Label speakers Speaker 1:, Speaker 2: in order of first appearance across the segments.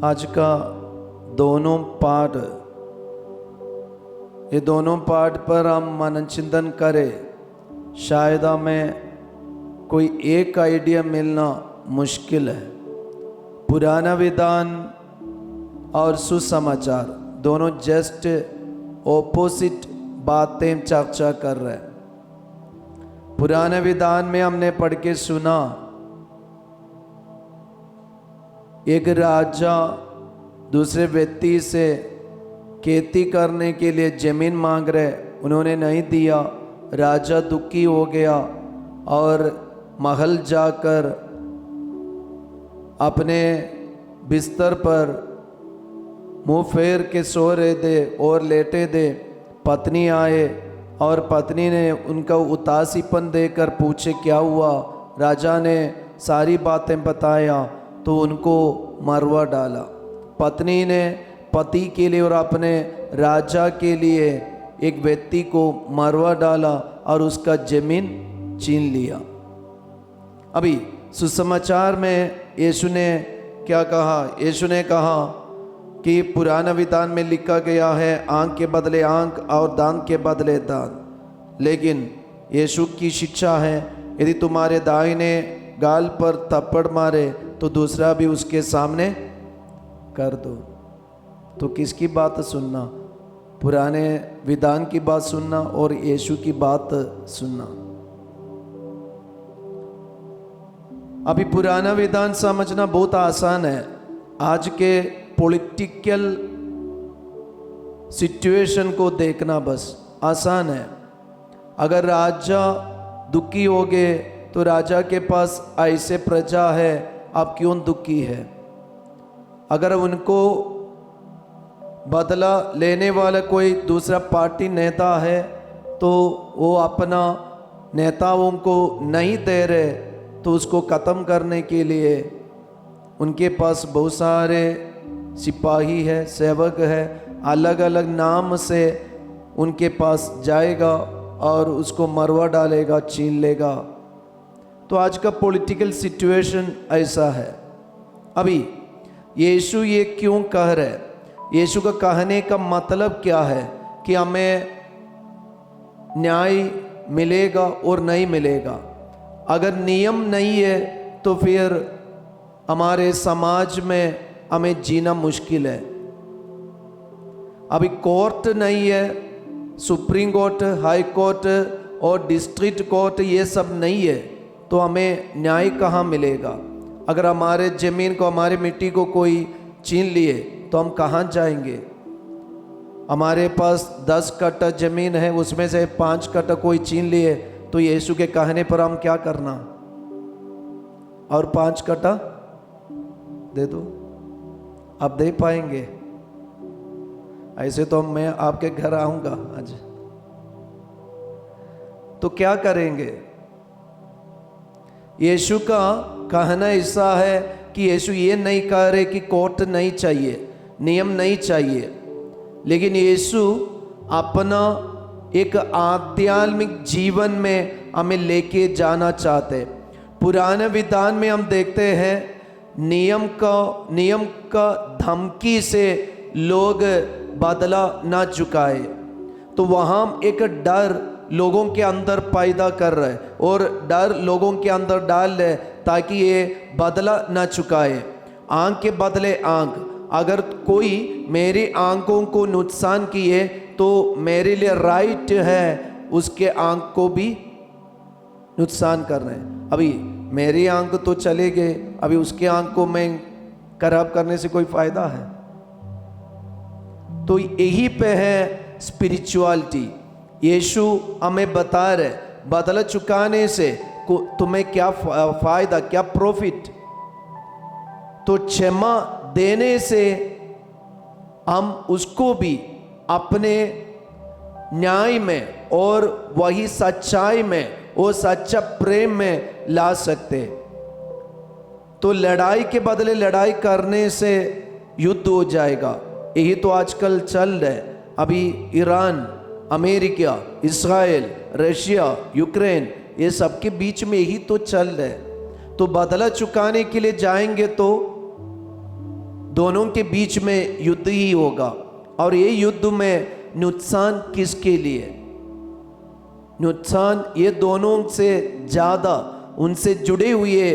Speaker 1: आज का दोनों पाठ, ये दोनों पाठ पर हम मनन चिंतन करें। शायद हमें कोई एक आइडिया मिलना मुश्किल है। पुराना विधान और सुसमाचार दोनों जस्ट ऑपोजिट बातें चर्चा कर रहे हैं। पुराने विधान में हमने पढ़ के सुना, एक राजा दूसरे व्यक्ति से खेती करने के लिए जमीन मांग रहे, उन्होंने नहीं दिया। राजा दुखी हो गया और महल जाकर अपने बिस्तर पर मुंह फेर के सो रहे थे और लेटे थे। पत्नी आए और पत्नी ने उनका उदासीपन देकर पूछे क्या हुआ। राजा ने सारी बातें बताया तो उनको मरवा डाला। पत्नी ने पति के लिए और अपने राजा के लिए एक व्यक्ति को मरवा डाला और उसका जमीन छीन लिया। अभी सुसमाचार में यीशु ने क्या कहा? यीशु ने कहा कि पुराना विधान में लिखा गया है आंख के बदले आंख और दांत के बदले दांत। लेकिन यीशु की शिक्षा है, यदि तुम्हारे दाहिने गाल पर थप्पड़ मारे तो दूसरा भी उसके सामने कर दो। तो किसकी बात सुनना? पुराने विधान की बात सुनना और यीशु की बात सुनना। अभी पुराना विधान समझना बहुत आसान है। आज के पॉलिटिकल सिचुएशन को देखना बस आसान है। अगर राजा दुखी हो गए तो राजा के पास ऐसे प्रजा है, अब क्यों दुखी है? अगर उनको बदला लेने वाला कोई दूसरा पार्टी नेता है तो वो अपना नेताओं को नहीं दे रहे, तो उसको ख़त्म करने के लिए उनके पास बहुत सारे सिपाही है, सेवक है, अलग अलग नाम से उनके पास जाएगा और उसको मरवा डालेगा, छीन लेगा। तो आज का पॉलिटिकल सिचुएशन ऐसा है। अभी यीशु ये क्यों कह रहे? यीशु का कहने का मतलब क्या है कि हमें न्याय मिलेगा और नहीं मिलेगा। अगर नियम नहीं है तो फिर हमारे समाज में हमें जीना मुश्किल है। अभी कोर्ट नहीं है, सुप्रीम कोर्ट, हाई कोर्ट और डिस्ट्रिक्ट कोर्ट ये सब नहीं है, तो हमें न्याय कहाँ मिलेगा? अगर हमारे ज़मीन को, हमारी मिट्टी को कोई छीन लिए तो हम कहाँ जाएंगे? हमारे पास 10 कट्ठा ज़मीन है, उसमें से 5 कट्ठा कोई छीन लिए तो यीशु के कहने पर हम क्या करना? और 5 कट्ठा दे दो, आप दे पाएंगे? ऐसे तो मैं आपके घर आऊंगा आज, तो क्या करेंगे? यीशु का कहना ऐसा है कि यीशु ये नहीं कह रहे कि कोर्ट नहीं चाहिए, नियम नहीं चाहिए, लेकिन यीशु अपना एक आध्यात्मिक जीवन में हमें लेके जाना चाहते। पुराने विधान में हम देखते हैं नियम का धमकी से लोग बदला ना चुकाए, तो वहाँ एक डर लोगों के अंदर पैदा कर रहे और डर लोगों के अंदर डाल रहे ताकि ये बदला ना चुकाए। आंख के बदले आंख, अगर कोई मेरी आंखों को नुकसान किए तो मेरे लिए राइट है उसके आंख को भी नुकसान कर रहे हैं। अभी मेरी आंख तो चले गए, अभी उसके आंख को मैं खराब करने से कोई फायदा है? तो यही पे है स्पिरिचुअलिटी। यीशु हमें बता रहे बदला चुकाने से तुम्हें क्या फायदा, क्या प्रॉफिट? तो क्षमा देने से हम उसको भी अपने न्याय में और वही सच्चाई में, वो सच्चा प्रेम में ला सकते। तो लड़ाई के बदले लड़ाई करने से युद्ध हो जाएगा। यही तो आजकल चल रहा है। अभी ईरान, अमेरिका, इस्राएल, रशिया, यूक्रेन, ये सब के बीच में यही तो चल रहा है। तो बदला चुकाने के लिए जाएंगे तो दोनों के बीच में युद्ध ही होगा। और ये युद्ध में नुकसान किसके लिए? नुकसान ये दोनों से ज़्यादा उनसे जुड़े हुए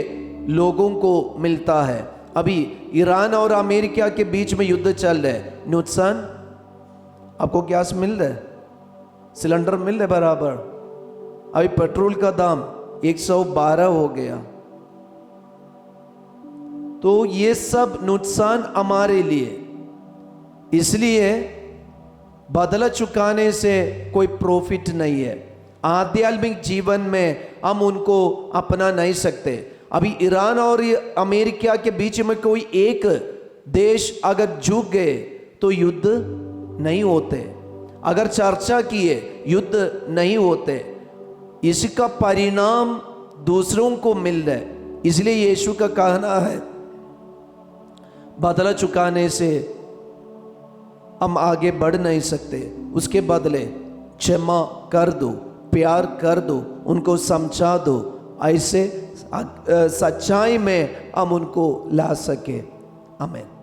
Speaker 1: लोगों को मिलता है। अभी ईरान और अमेरिका के बीच में युद्ध चल रहा है, नुकसान आपको गैस मिल रहा है, सिलेंडर मिल रहा है बराबर। अभी पेट्रोल का दाम 112 हो गया। तो ये सब नुकसान हमारे लिए, इसलिए बदला चुकाने से कोई प्रॉफिट नहीं है। आध्यात्मिक जीवन में हम उनको अपना नहीं सकते। अभी ईरान और अमेरिका के बीच में कोई एक देश अगर झुक गए तो युद्ध नहीं होते, अगर चर्चा किए युद्ध नहीं होते। इसका परिणाम दूसरों को मिल रहा है। इसलिए यीशु का कहना है बदला चुकाने से हम आगे बढ़ नहीं सकते, उसके बदले क्षमा कर दो, प्यार कर दो, उनको समझा दो, ऐसे सच्चाई में हम उनको ला सके। आमीन।